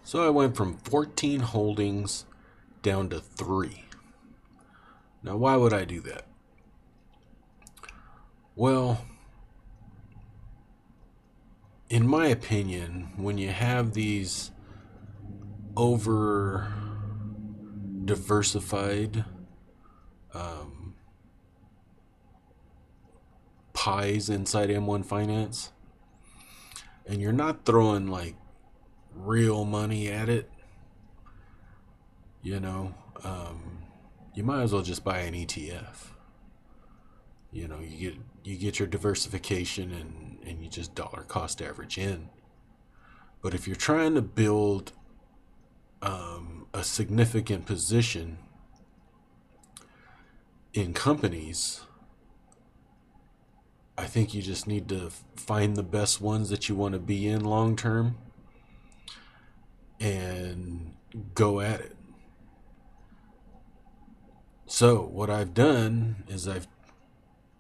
So I went from 14 holdings down to 3. Now, why would I do that? Well, in my opinion, when you have these over diversified pies inside M1 Finance, and you're not throwing like real money at it, you know, you might as well just buy an ETF. You get your diversification and you just dollar cost average in. But if you're trying to build a significant position in companies, I think you just need to find the best ones that you want to be in long term and go at it. So what I've done is I've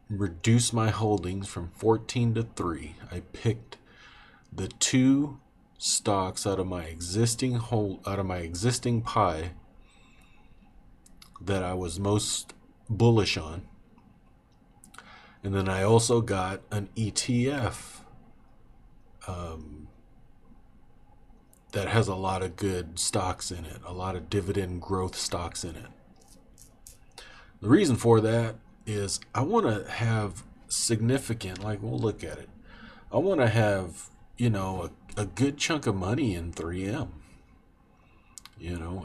reduced my holdings from 14 to 3. I picked the 2 stocks out of my existing pie that I was most bullish on. And then I also got an ETF that has a lot of good stocks in it, a lot of dividend growth stocks in it. The reason for that is I want to have significant, like we'll look at it, I want to have, a good chunk of money in 3M.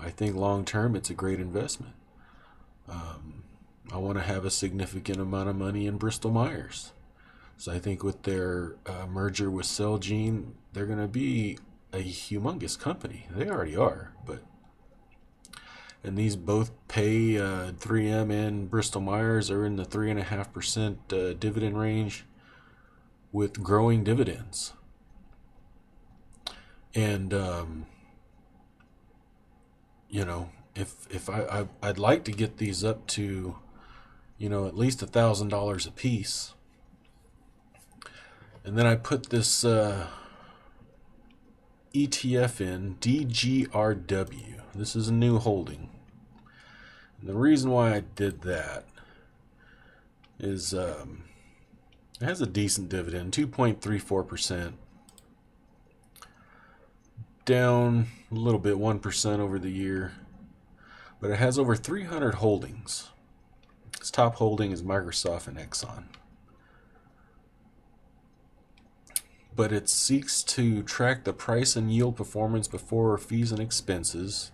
I think long term it's a great investment. I want to have a significant amount of money in Bristol Myers. So I think with their merger with Celgene, they're going to be a humongous company. They already are, and these both pay 3M and Bristol Myers are in the 3.5% dividend range with growing dividends. And if I'd like to get these up to at least $1,000 a piece. And then I put this ETF in, DGRW. This is a new holding. And the reason why I did that is it has a decent dividend, 2.34%. Down a little bit, 1% over the year. But it has over 300 holdings. Its top holding is Microsoft and Exxon. But it seeks to track the price and yield performance before fees and expenses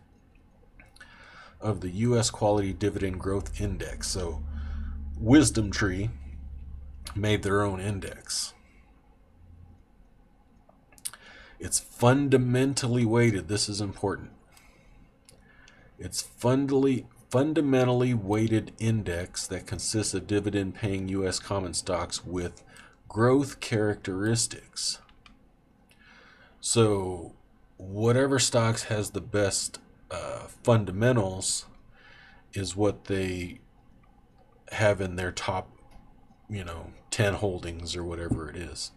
of the U.S. Quality Dividend Growth Index. So Wisdom Tree made their own index. It's fundamentally weighted. This is important. It's fundamentally weighted index that consists of dividend-paying U.S. common stocks with growth characteristics. So whatever stocks has the best fundamentals is what they have in their top 10 holdings or whatever it is.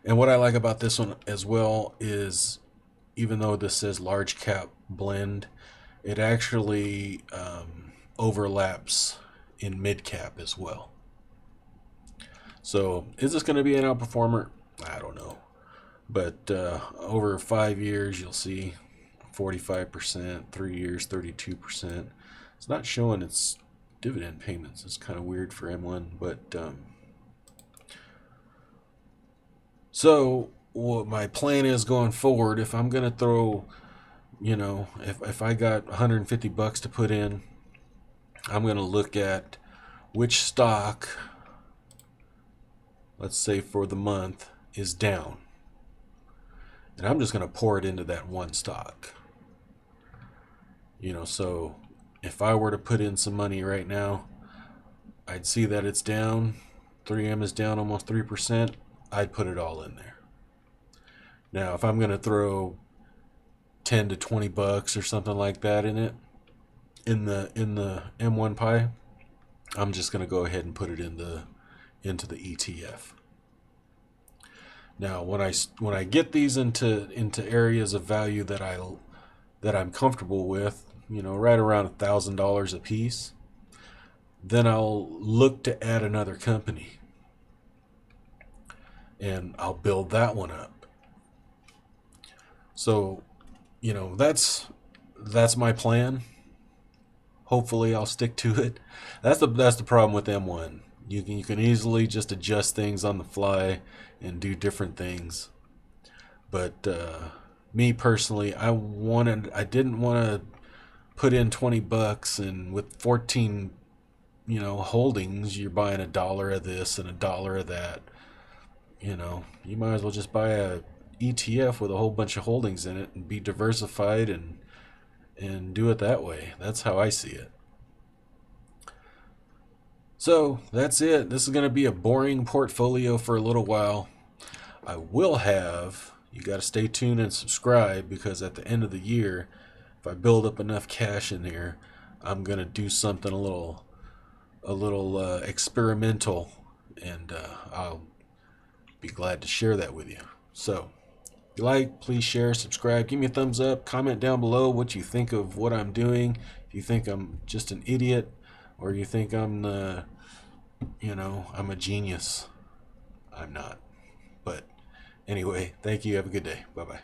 And what I like about this one as well is, even though this says large cap blend, it actually overlaps in mid cap as well. So is this going to be an outperformer? I don't know. But over 5 years, you'll see 45%, 3 years, 32%. It's not showing its dividend payments. It's kind of weird for M1, but so what my plan is going forward, if I'm going to throw, if I got $150 to put in, I'm going to look at which stock, let's say for the month, is down. And I'm just going to pour it into that one stock. So if I were to put in some money right now, I'd see that it's down. 3M is down almost 3%. I'd put it all in there. Now, if I'm going to throw 10 to 20 bucks or something like that in it, in the M1 pie, I'm just going to go ahead and put it into the ETF. Now, when I get these into areas of value that I'm comfortable with, you know, right around $1,000 a piece, then I'll look to add another company and I'll build that one up. So, you know, that's my plan. Hopefully, I'll stick to it. That's the problem with M1. You can easily just adjust things on the fly and do different things. But me personally, I didn't want to put in $20, and with 14, you know, holdings, you're buying a dollar of this and a dollar of that. You know, you might as well just buy a ETF with a whole bunch of holdings in it and be diversified and do it that way. That's how I see it. So that's it. This is going to be a boring portfolio for a little while. I will have, you got to stay tuned and subscribe, because at the end of the year, if I build up enough cash in here, I'm going to do something a little experimental, and I'll be glad to share that with you. So, if you like, please share, subscribe, give me a thumbs up, comment down below what you think of what I'm doing. If you think I'm just an idiot, or you think I'm I'm a genius. I'm not. But anyway, thank you. Have a good day. Bye-bye.